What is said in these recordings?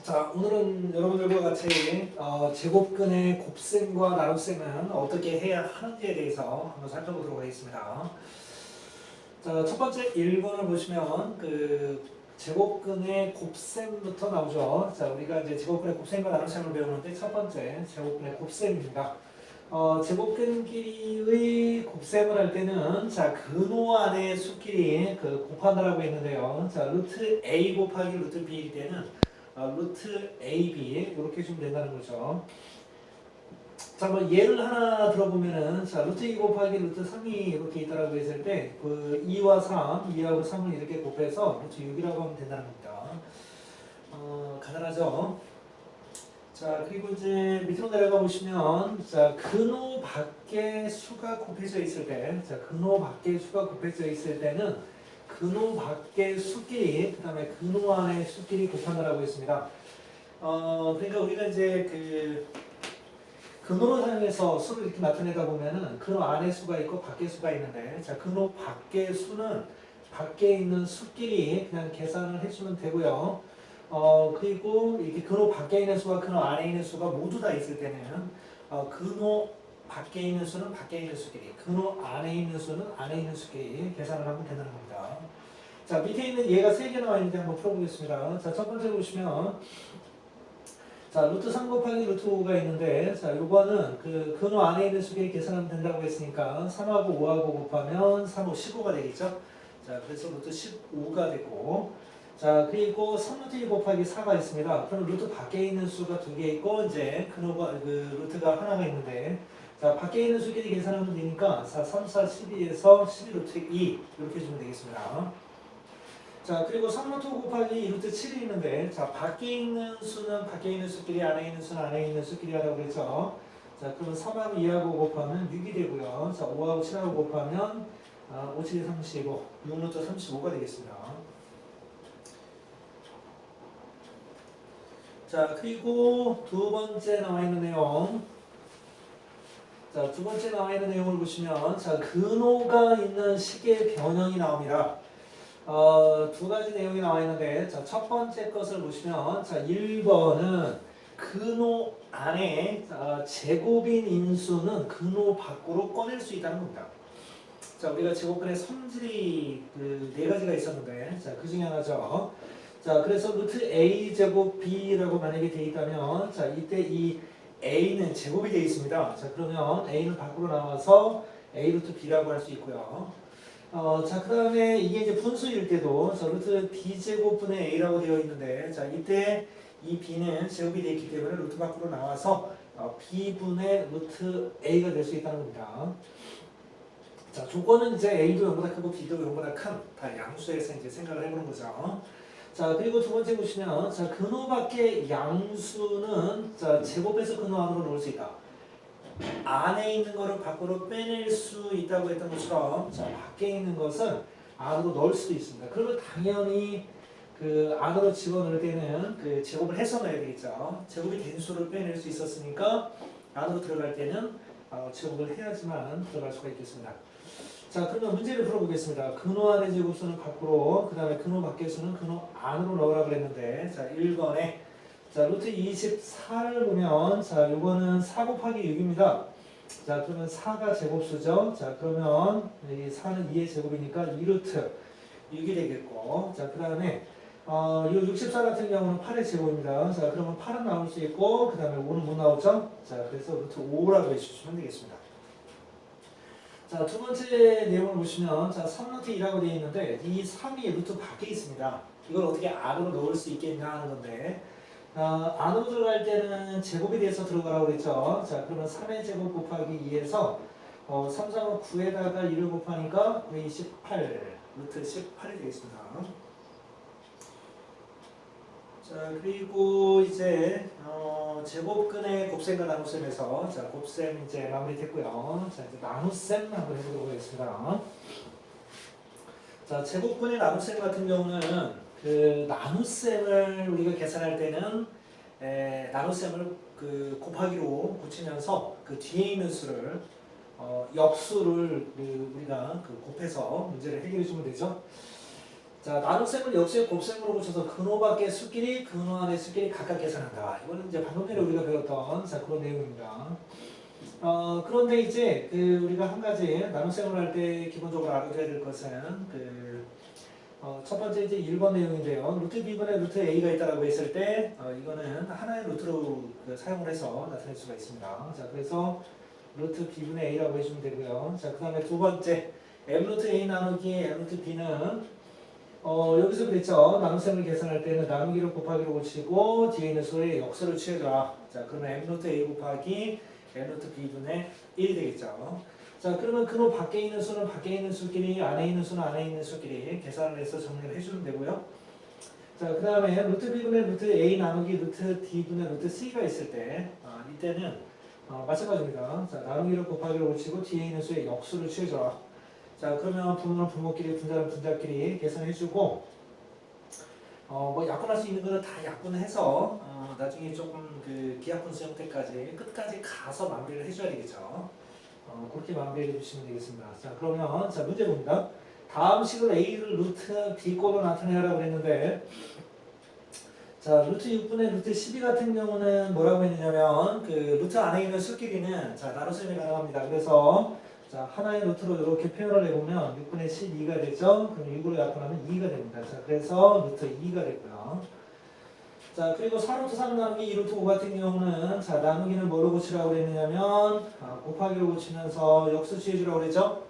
자, 오늘은 여러분들과 같이 제곱근의 곱셈과 나눗셈은 어떻게 해야 하는지에 대해서 한번 살펴보도록 하겠습니다. 자, 첫 번째 1번을 보시면 그 제곱근의 곱셈부터 나오죠. 자, 우리가 이제 제곱근의 곱셈과 나눗셈을 배우는데 첫 번째 제곱근의 곱셈입니다. 제곱근끼리의 곱셈을 할 때는 자, 근호 안의 수끼리 곱한다라고 했는데요. 자, 루트 a 곱하기 루트 b일 때는 루트 AB 이렇게 주면 된다는 거죠. 자, 뭐 예를 하나 들어보면은 자, 루트 2 곱하기 루트 3이 이렇게 있다라고 했을 때 그 2와 3, 2하고 3을 이렇게 곱해서 루트 6이라고 하면 된다는 겁니다. 간단하죠? 자, 그리고 이제 밑으로 내려가 보시면 자, 근호 밖에 수가 곱해져 있을 때, 자, 근호 밖에 수가 곱해져 있을 때는 근호 밖의 수끼리, 그 다음에 근호 안의 수끼리 곱한다라고 했습니다. 그러니까 우리가 이제 근호를 사용해서 수를 이렇게 나타내다 보면은 근호 안의 수가 있고 밖의 수가 있는데, 자, 근호 밖의 수는 밖에 있는 수끼리 그냥 계산을 해주면 되고요. 그리고 이렇게 근호 밖에 있는 수와 근호 안에 있는 수가 모두 다 있을 때는 근호 밖에 있는 수는 밖에 있는 수끼리, 근호 안에 있는 수는 안에 있는 수끼리 계산을 하면 된다는 겁니다. 자, 밑에 있는 예가 3개 나와 있는데 한번 풀어보겠습니다. 자, 첫 번째 보시면 자, 루트 3 곱하기 루트 5가 있는데, 자, 요거는 그 근호 안에 있는 수끼리 계산하면 된다고 했으니까 3하고 5하고 곱하면 3, 5, 15가 되겠죠? 자, 그래서 루트 15가 되고, 자, 그리고 3루트 2 곱하기 4가 있습니다. 그럼 루트 밖에 있는 수가 2개 있고, 이제 근호가, 루트가 하나가 있는데, 자, 밖에 있는 수끼리 계산하면 되니까 4, 3, 4, 12에서 12루트 2 이렇게 주면 되겠습니다. 자, 그리고 3루트 5 곱하기 2루트 7이 있는데, 자, 밖에 있는 수는 밖에 있는 수끼리, 안에 있는 수는 안에 있는 수끼리 하라고 그랬죠. 자, 그러면 3하고 2하고 곱하면 6이 되고요. 자, 5하고 7하고 곱하면 5, 7이 35, 6루트 35가 되겠습니다. 자, 그리고 두 번째 나와 있는 내용. 자, 두 번째 나와 있는 내용을 보시면, 자, 근호가 있는 식의 변형이 나옵니다. 두 가지 내용이 나와 있는데, 자, 첫 번째 것을 보시면, 자, 1번은 근호 안에 제곱인 인수는 근호 밖으로 꺼낼 수 있다는 겁니다. 자, 우리가 제곱근의 성질이 네 가지가 있었는데, 자, 그 중에 하나죠. 자, 그래서 루트 a 제곱 b라고 만약에 돼 있다면, 자, 이때 이 a는 제곱이 되어 있습니다. 자, 그러면 a는 밖으로 나와서 a 루트 b라고 할 수 있고요. 자, 그 다음에 이게 이제 분수일 때도 자, 루트 b제곱분의 a라고 되어 있는데, 자, 이때 이 b는 제곱이 되어 있기 때문에 루트 밖으로 나와서 b분의 루트 a가 될 수 있다는 겁니다. 자, 조건은 이제 a도 0보다 크고 b도 0보다 큰 다 양수에서 이제 생각을 해보는 거죠. 자, 그리고 두 번째 보시면, 자, 근호 밖의 양수는 자, 제곱해서 근호 안으로 넣을 수 있다. 안에 있는 거를 밖으로 빼낼 수 있다고 했던 것처럼, 자, 밖에 있는 것은 안으로 넣을 수도 있습니다. 그러면 당연히 그 안으로 집어넣을 때는 그 제곱을 해서 넣어야 되겠죠. 제곱이 된 수를 빼낼 수 있었으니까 안으로 들어갈 때는 제곱을 해야지만 들어갈 수가 있겠습니다. 자, 그러면 문제를 풀어보겠습니다. 근호 안의 제곱수는 밖으로, 그 다음에 근호 밖의 수는 근호 안으로 넣으라 그랬는데, 자, 1번에 자, 루트 24를 보면, 자, 요거는 4 곱하기 6입니다. 자, 그러면 4가 제곱수죠. 자, 그러면 이 4는 2의 제곱이니까 2루트 6이 되겠고, 자, 그 다음에 이 64 같은 경우는 8의 제곱입니다. 자, 그러면 8은 나올 수 있고, 그 다음에 5는 못 나오죠. 자, 그래서 루트 5라고 해주시면 되겠습니다. 자, 두 번째 내용을 보시면, 자, 3루트 2라고 되어 있는데, 이 3이 루트 밖에 있습니다. 이걸 어떻게 안으로 넣을 수 있겠냐 하는 건데, 안으로 들어갈 때는 제곱이 돼서 들어가라고 그랬죠. 자, 그러면 3의 제곱 곱하기 2에서 3, 3은 9에다가 2를 곱하니까 9의 18, 루트 18이 되겠습니다. 자, 그리고 이제 제곱근의 곱셈과 나눗셈에서 자, 곱셈 이제 마무리됐고요. 자, 이제 나눗셈 한번 해보도록 하겠습니다. 자, 제곱근의 나눗셈 같은 경우는 그 나눗셈을 우리가 계산할 때는 나눗셈을 그 곱하기로 고치면서 그 뒤에 있는 수를 역수를 우리가 곱해서 문제를 해결해 주면 되죠. 자, 나눗셈을 역수의 곱셈으로 붙여서 근호 밖의 수끼리 근호 안의 수끼리 각각 계산한다. 이거는 이제 방금 전에 우리가 배웠던 자, 그런 내용입니다. 그런데 이제 우리가 한 가지 나눗셈을 할 때 기본적으로 알아둬야 될 것은 첫 번째 이제 1번 내용인데요. 루트 b분의 루트 a가 있다라고 했을 때 이거는 하나의 루트로 사용을 해서 나타낼 수가 있습니다. 자, 그래서 루트 b분의 a라고 해주면 되고요. 자, 그 다음에 두 번째 m 루트 a 나누기 m 루트 b는 여기서 그랬죠. 나눗셈을 계산할 때는 나누기로 곱하기로 고치고 뒤에 있는 수의 역수를 취해줘라. 자, 그러면 m 루트 a 곱하기 m 루트 b분의 1이 되겠죠. 자, 그러면 근호 밖에 있는 수는 밖에 있는 수끼리, 안에 있는 수는 안에 있는 수끼리 계산을 해서 정리를 해주면 되고요. 자, 그 다음에 루트 b분의 루트 a 나누기 루트 d분의 루트 c가 있을 때 이때는 마찬가지입니다. 자, 나누기로 곱하기로 고치고 뒤에 있는 수의 역수를 취해줘라. 자, 그러면 분모는 분모끼리, 분자는 분자끼리 계산해주고 뭐 약분할 수 있는 거는 다 약분해서 나중에 조금 비약분수 형태까지 끝까지 가서 마무리를 해줘야 되겠죠. 그렇게 마무리해 주시면 되겠습니다. 자, 그러면 자, 문제 봅니다. 다음 식으로 a를 루트 b꼴로 나타내라고 그랬는데 자, 루트 6분의 루트 12 같은 경우는 뭐라고 했느냐면 루트 안에 있는 수끼리는 자, 나눗셈이 가능합니다. 그래서 자, 하나의 루트로 이렇게 표현을 해보면 6분의 12가 되죠. 그럼 6으로 약분하면 2가 됩니다. 자, 그래서 루트 2가 됐고요. 자, 그리고 4루트 3 나누기 2루트 5 같은 경우는 자, 나누기는 뭐로 고치라고 그랬느냐면 곱하기로 고치면서 역수 취해주라고 그랬죠.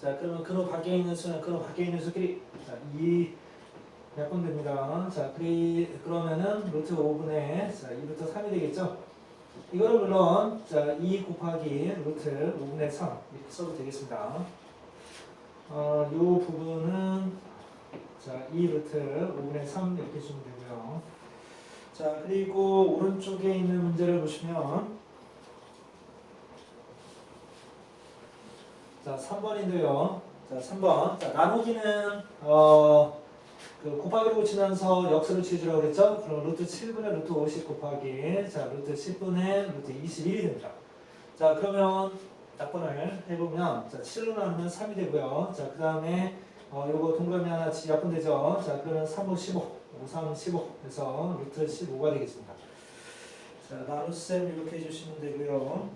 자, 그러면 근호 밖에 있는 수는 근호 밖에 있는 수끼리 자, 2 약분됩니다. 자, 그러면은 루트 5분의 자, 2루트 3이 되겠죠. 이거를 물론 자, 2 곱하기 루트 5분의 3 이렇게 써도 되겠습니다. 이 부분은 자, 2 루트 5분의 3 이렇게 주면 되고요. 자, 그리고 오른쪽에 있는 문제를 보시면 자, 3번인데요. 자, 3번. 자, 나누기는 곱하기로 고치면서 역수를 취해주라고 그랬죠? 그럼 루트 7분의 루트 50 곱하기 자, 루트 10분의 루트 21이 됩니다. 자, 그러면 약분을 해보면 자, 7로 나누면 3이 되고요. 자, 그 다음에 요거 동그라미 하나 약분되죠? 자, 그러면 3, 5, 15 5, 3, 15 해서 루트 15가 되겠습니다. 자, 나눗셈 이렇게 해주시면 되고요.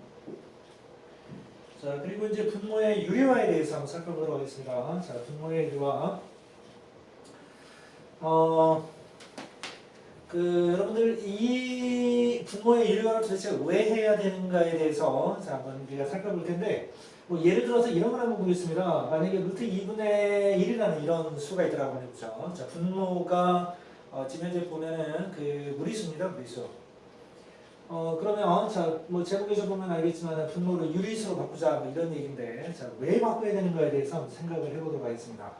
자, 그리고 이제 분모의 유리화에 대해서 한번 살펴보도록 하겠습니다. 자, 분모의 유리화. 여러분들 이 분모의 유리화를 도대체 왜 해야 되는가에 대해서 자, 한번 우리가 살펴볼 텐데, 뭐 예를 들어서 이런 걸 한번 보겠습니다. 만약에 루트 2분의 1이라는 이런 수가 있더라고 했죠. 자, 분모가 지금 현재 보면은 무리수입니다, 무리수. 그러면 자, 뭐 제목에서 보면 알겠지만 분모를 유리수로 바꾸자 뭐 이런 얘기인데, 자, 왜 바꿔야 되는가에 대해서 한번 생각을 해보도록 하겠습니다.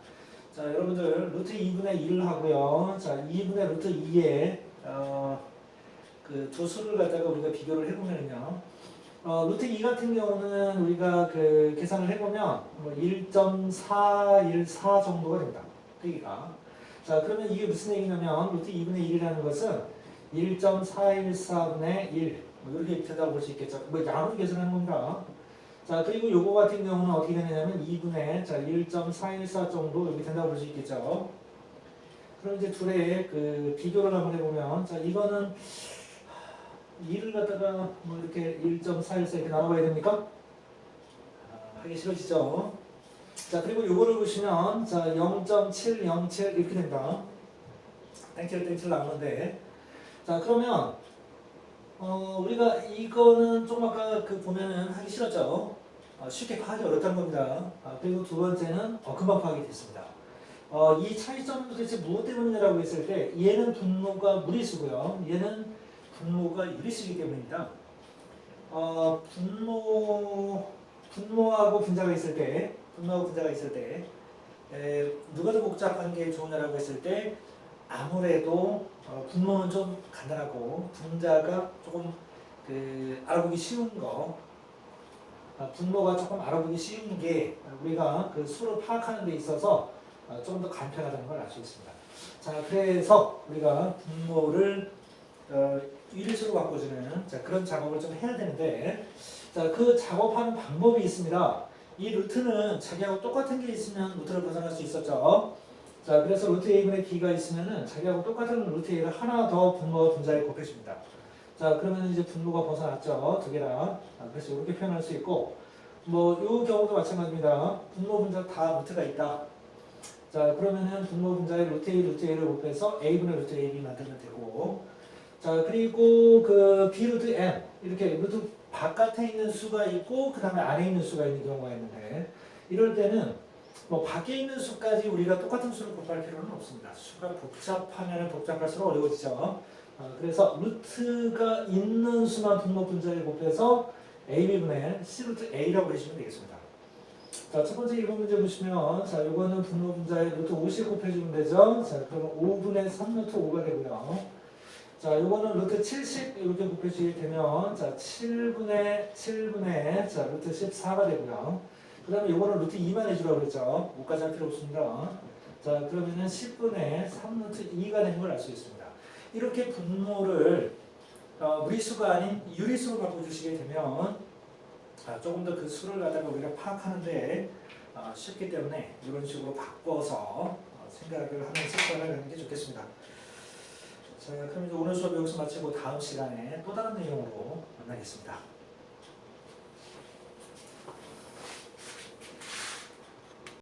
자, 여러분들 루트 2분의 1 하고요. 자, 2분의 루트 2에 두 수를 갖다가 우리가 비교를 해보면요. 루트 2 같은 경우는 우리가 계산을 해보면 뭐 1.414 정도가 됩니다. 크기가. 자, 그러면 이게 무슨 얘기냐면 루트 2분의 1이라는 것은 1.414분의 1 뭐 이렇게 된다고 볼 수 있겠죠. 뭐 양으로 계산하는 겁니다. 자, 그리고 요거 같은 경우는 어떻게 되냐면 2분의 자, 1.414 정도 이렇게 된다고 볼 수 있겠죠. 그럼 이제 둘의 비교를 한번 해보면 자, 이거는 2를 갖다가 뭐 이렇게 1.414 이렇게 나눠봐야 됩니까? 하기 싫어지죠. 자, 그리고 요거를 보시면 자, 0.707 이렇게 된다. 땡칠 나오는데 자, 그러면 우리가 이거는 조금 아까 보면은 하기 싫었죠. 쉽게 파악이 어렵다는 겁니다. 그리고 두 번째는 금방 파악이 됐습니다. 이 차이점은 도대체 무엇 때문이라고 했을 때 얘는 분모가 무리수고요. 얘는 분모가 유리수이기 때문입니다. 분모하고 분자가 있을 때 누가 더 복잡한 게 좋으냐라고 했을 때 아무래도 분모는 좀 간단하고 분자가 조금 알아보기 쉬운 거. 분모가 조금 알아보기 쉬운 게 우리가 수를 파악하는 데 있어서 좀 더 간편하다는 걸 알 수 있습니다. 자, 그래서 우리가 분모를 유리수로 바꿔주는 자, 그런 작업을 좀 해야 되는데, 자, 그 작업하는 방법이 있습니다. 이 루트는 자기하고 똑같은 게 있으면 루트를 벗어날 수 있었죠. 자, 그래서 루트 a분의 b가 있으면은 자기하고 똑같은 루트 a를 하나 더 분모와 분자에 곱해줍니다. 자, 그러면 이제 분모가 벗어났죠. 두 개랑. 그래서 이렇게 표현할 수 있고, 뭐, 이 경우도 마찬가지입니다. 분모 분자 다 루트가 있다. 자, 그러면은 분모 분자에 루트 a를 곱해서 a분의 루트 ab 만들면 되고, 자, 그리고 그 b 루트 n 이렇게 루트 바깥에 있는 수가 있고, 그 다음에 안에 있는 수가 있는 경우가 있는데, 이럴 때는 뭐 밖에 있는 수까지 우리가 똑같은 수를 곱할 필요는 없습니다. 수가 복잡하면 복잡할수록 어려워지죠. 그래서 루트가 있는 수만 분모 분자에 곱해서 ab분의 c 루트 a라고 해주시면 되겠습니다. 자, 첫 번째 1번 문제 보시면, 자, 요거는 분모 분자에 루트 50 곱해주면 되죠. 자, 그러면 5분의 3 루트 5가 되고요. 자, 요거는 루트 70 이렇게 곱해주게 되면, 자, 7분의 자, 루트 14가 되고요. 그 다음에 요거는 루트 2만 해주라고 그랬죠. 5까지 할 필요 없습니다. 자, 그러면은 10분의 3 루트 2가 된 걸 알 수 있습니다. 이렇게 분모를 무리수가 아닌 유리수로 바꿔주시게 되면 조금 더 그 수를 갖다가 우리가 파악하는데 쉽기 때문에 이런 식으로 바꿔서 생각을 하는 습관을 갖는 게 좋겠습니다. 자, 그럼 이제 오늘 수업 여기서 마치고 다음 시간에 또 다른 내용으로 만나겠습니다.